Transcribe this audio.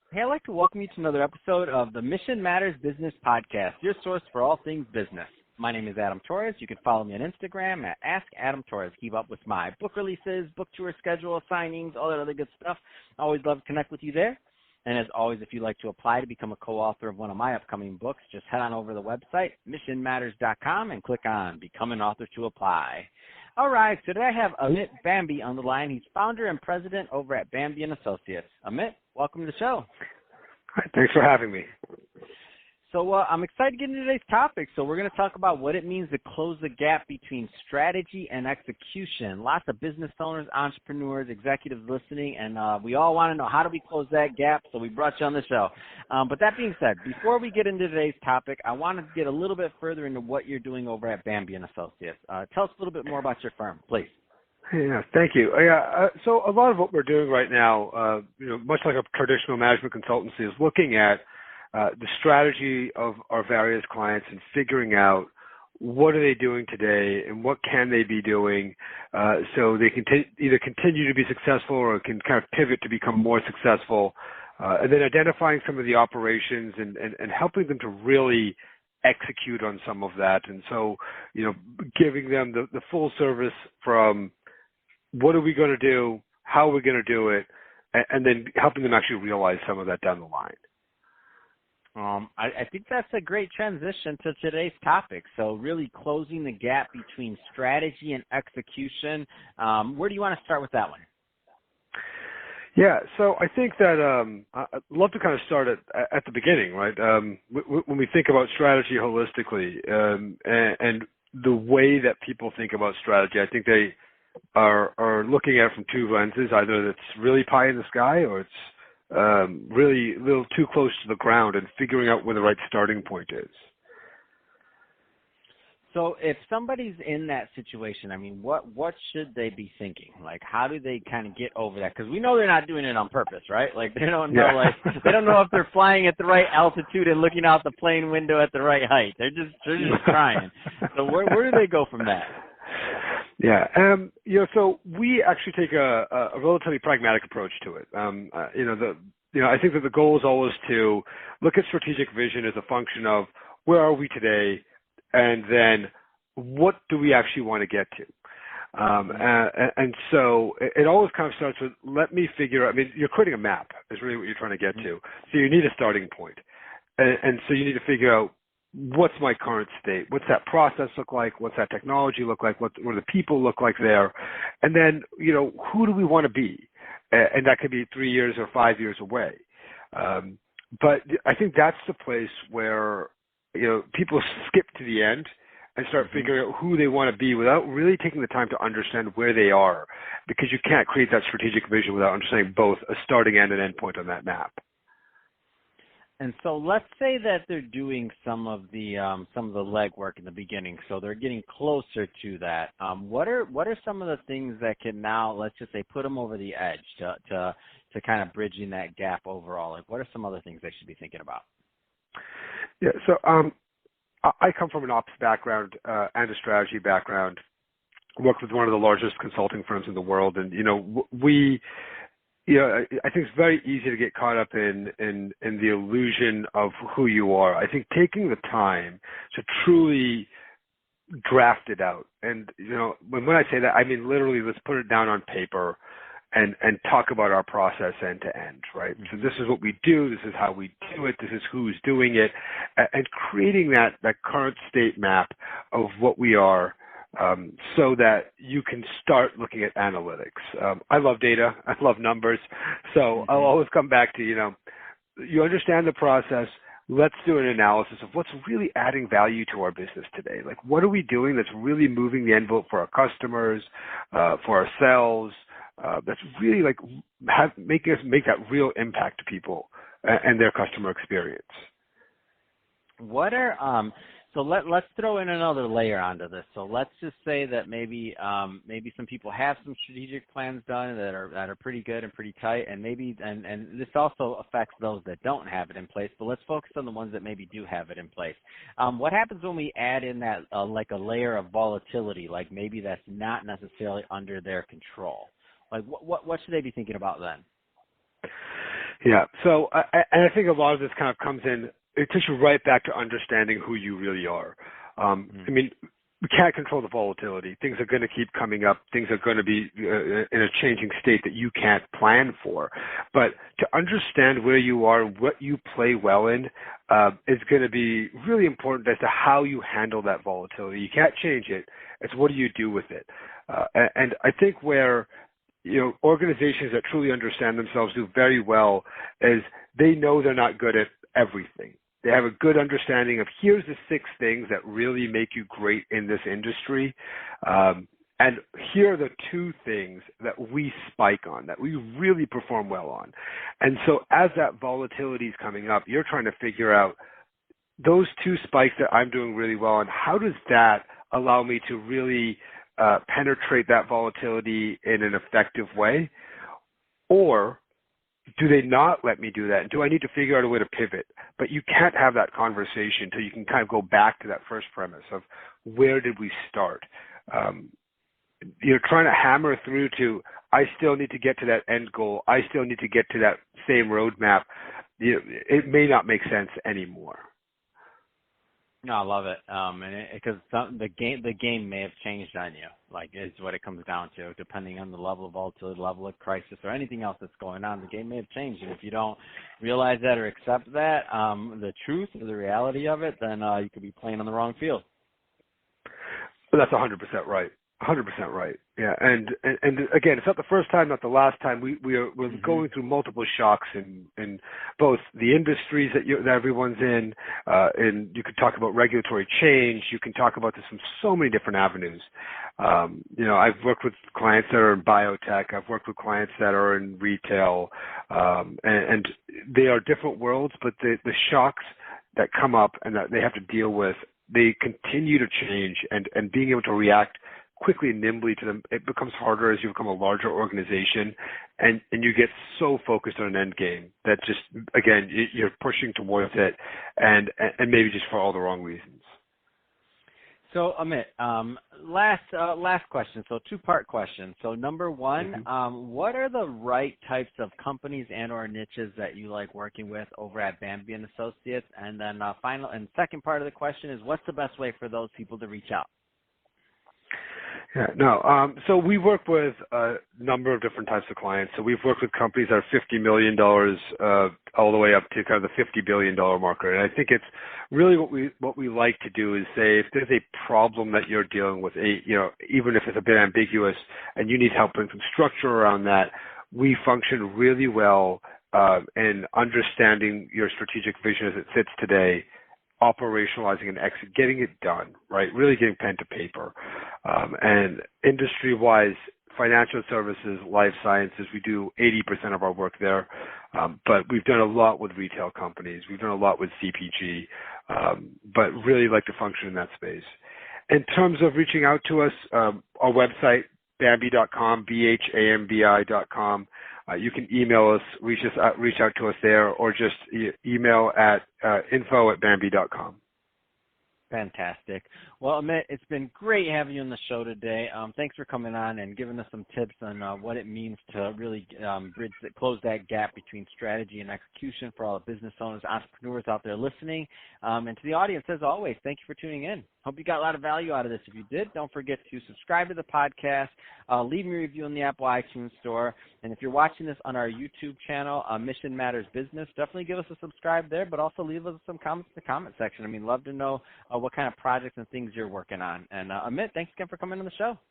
Hey, I'd like to welcome you to another episode of the Mission Matters Business Podcast, your source for all things business. My name is Adam Torres. You can follow me on Instagram at AskAdamTorres. Keep up with my book releases, book tour schedule, signings, all that other good stuff. I always love to connect with you there. And as always, if you'd like to apply to become a co-author of one of my upcoming books, just head on over to the website, missionmatters.com, and click on Become an Author to apply. All right, so today I have Amit Bhambi on the line. He's founder and president over at Bhambi & Associates. Amit, welcome to the show. Hi, thanks for having me. So I'm excited to get into today's topic. So we're going to talk about what it means to close the gap between strategy and execution. Lots of business owners, entrepreneurs, executives listening, and we all want to know, how do we close that gap? So we brought you on the show. But that being said, before we get into today's topic, I want to get a little bit further into what you're doing over at Bhambi & Associates. Tell us a little bit more about your firm, please. Yeah, thank you. So a lot of what we're doing right now, much like a traditional management consultancy, is looking at the strategy of our various clients and figuring out what are they doing today and what can they be doing so they can either continue to be successful or can kind of pivot to become more successful, and then identifying some of the operations and helping them to really execute on some of that. And so, giving them the full service from what are we going to do, how are we going to do it, and then helping them actually realize some of that down the line. I think that's a great transition to today's topic. So really closing the gap between strategy and execution. Where do you want to start with that one? Yeah, so I think that I'd love to kind of start at the beginning, right? When we think about strategy holistically and the way that people think about strategy, I think they are looking at it from two lenses. Either it's really pie in the sky or it's really a little too close to the ground, and figuring out where the right starting point is. So if somebody's in that situation, I mean, what should they be thinking? Like, how do they kind of get over that? Because we know they're not doing it on purpose, right? Like, they don't know, they don't know if they're flying at the right altitude and looking out the plane window at the right height. They're just trying. So where do they go from that? Yeah, so we actually take a relatively pragmatic approach to it. I think that the goal is always to look at strategic vision as a function of where are we today, and then what do we actually want to get to. And so it always kind of starts with, let me figure out, you're creating a map is really what you're trying to get to. So you need a starting point. And so you need to figure out, what's my current state? What's that process look like? What's that technology look like? What do the people look like there? And then, who do we want to be? And that could be 3 years or 5 years away. But I think that's the place where, people skip to the end and start figuring out who they want to be without really taking the time to understand where they are, because you can't create that strategic vision without understanding both a starting and an end point on that map. And so let's say that they're doing some of the legwork in the beginning, so they're getting closer to that. What are some of the things that can now, let's just say, put them over the edge to kind of bridging that gap overall? Like, what are some other things they should be thinking about? Yeah, so I come from an ops background and a strategy background. Worked with one of the largest consulting firms in the world, and I think it's very easy to get caught up in the illusion of who you are. I think taking the time to truly draft it out, and when I say that, I mean literally, let's put it down on paper and talk about our process end to end, right? So this is what we do, this is how we do it, this is who's doing it, and creating that current state map of what we are. So that you can start looking at analytics. I love data. I love numbers. So I'll always come back to, you understand the process. Let's do an analysis of what's really adding value to our business today. Like, what are we doing that's really moving the envelope for our customers, for ourselves, that's really making us make that real impact to people and their customer experience. What are so let's throw in another layer onto this. So let's just say that maybe some people have some strategic plans done that are pretty good and pretty tight, and and this also affects those that don't have it in place. But let's focus on the ones that maybe do have it in place. What happens when we add in that like a layer of volatility, like maybe that's not necessarily under their control? Like what should they be thinking about then? Yeah. So, and I think a lot of this kind of comes in, it takes you right back to understanding who you really are. I mean, we can't control the volatility. Things are going to keep coming up. Things are going to be in a changing state that you can't plan for. But to understand where you are, what you play well in, is going to be really important as to how you handle that volatility. You can't change it. It's what do you do with it? And I think where organizations that truly understand themselves do very well is they know they're not good at everything. They have a good understanding of here's the 6 things that really make you great in this industry. And here are the 2 things that we spike on, that we really perform well on. And so as that volatility is coming up, you're trying to figure out those 2 spikes that I'm doing really well on, how does that allow me to really penetrate that volatility in an effective way? Or do they not let me do that? And do I need to figure out a way to pivot? But you can't have that conversation until you can kind of go back to that first premise of where did we start? Trying to hammer through to, I still need to get to that end goal. I still need to get to that same roadmap. It may not make sense anymore. No, I love it. And because the game may have changed on you, like is what it comes down to. Depending on the level of volatility, level of crisis, or anything else that's going on, the game may have changed. And if you don't realize that or accept that, the truth or the reality of it, then you could be playing on the wrong field. But that's 100% right. 100% right. Yeah, and again, it's not the first time, not the last time. We're going through multiple shocks in both the industries that everyone's in, and you could talk about regulatory change. You can talk about this from so many different avenues. I've worked with clients that are in biotech. I've worked with clients that are in retail, and they are different worlds, but the shocks that come up and that they have to deal with, they continue to change, and being able to react quickly and nimbly to them, it becomes harder as you become a larger organization, and you get so focused on an end game that just, again, you're pushing towards it, and maybe just for all the wrong reasons. So Amit, last question. So 2-part question. So number 1, what are the right types of companies and/or niches that you like working with over at Bhambi and Associates? And then second part of the question is, what's the best way for those people to reach out? Yeah, no. So we work with a number of different types of clients. So we've worked with companies that are $50 million all the way up to kind of the $50 billion market. And I think it's really what we like to do is say, if there's a problem that you're dealing with, even if it's a bit ambiguous and you need help putting some structure around that, we function really well in understanding your strategic vision as it sits today, operationalizing and getting it done, right? Really getting pen to paper. And industry-wise, financial services, life sciences, we do 80% of our work there. But we've done a lot with retail companies. We've done a lot with CPG, but really like to function in that space. In terms of reaching out to us, our website, Bhambi.com, BHAMBI.com. You can email us, reach out to us there, or just email at info@Bhambi.com. Fantastic. Well, Amit, it's been great having you on the show today. Thanks for coming on and giving us some tips on what it means to really close that gap between strategy and execution for all the business owners, entrepreneurs out there listening. And to the audience, as always, thank you for tuning in. Hope you got a lot of value out of this. If you did, don't forget to subscribe to the podcast, leave me a review in the Apple iTunes Store, and if you're watching this on our YouTube channel, Mission Matters Business, definitely give us a subscribe there, but also leave us some comments in the comment section. Love to know what kind of projects and things you're working on. And Amit, thanks again for coming on the show.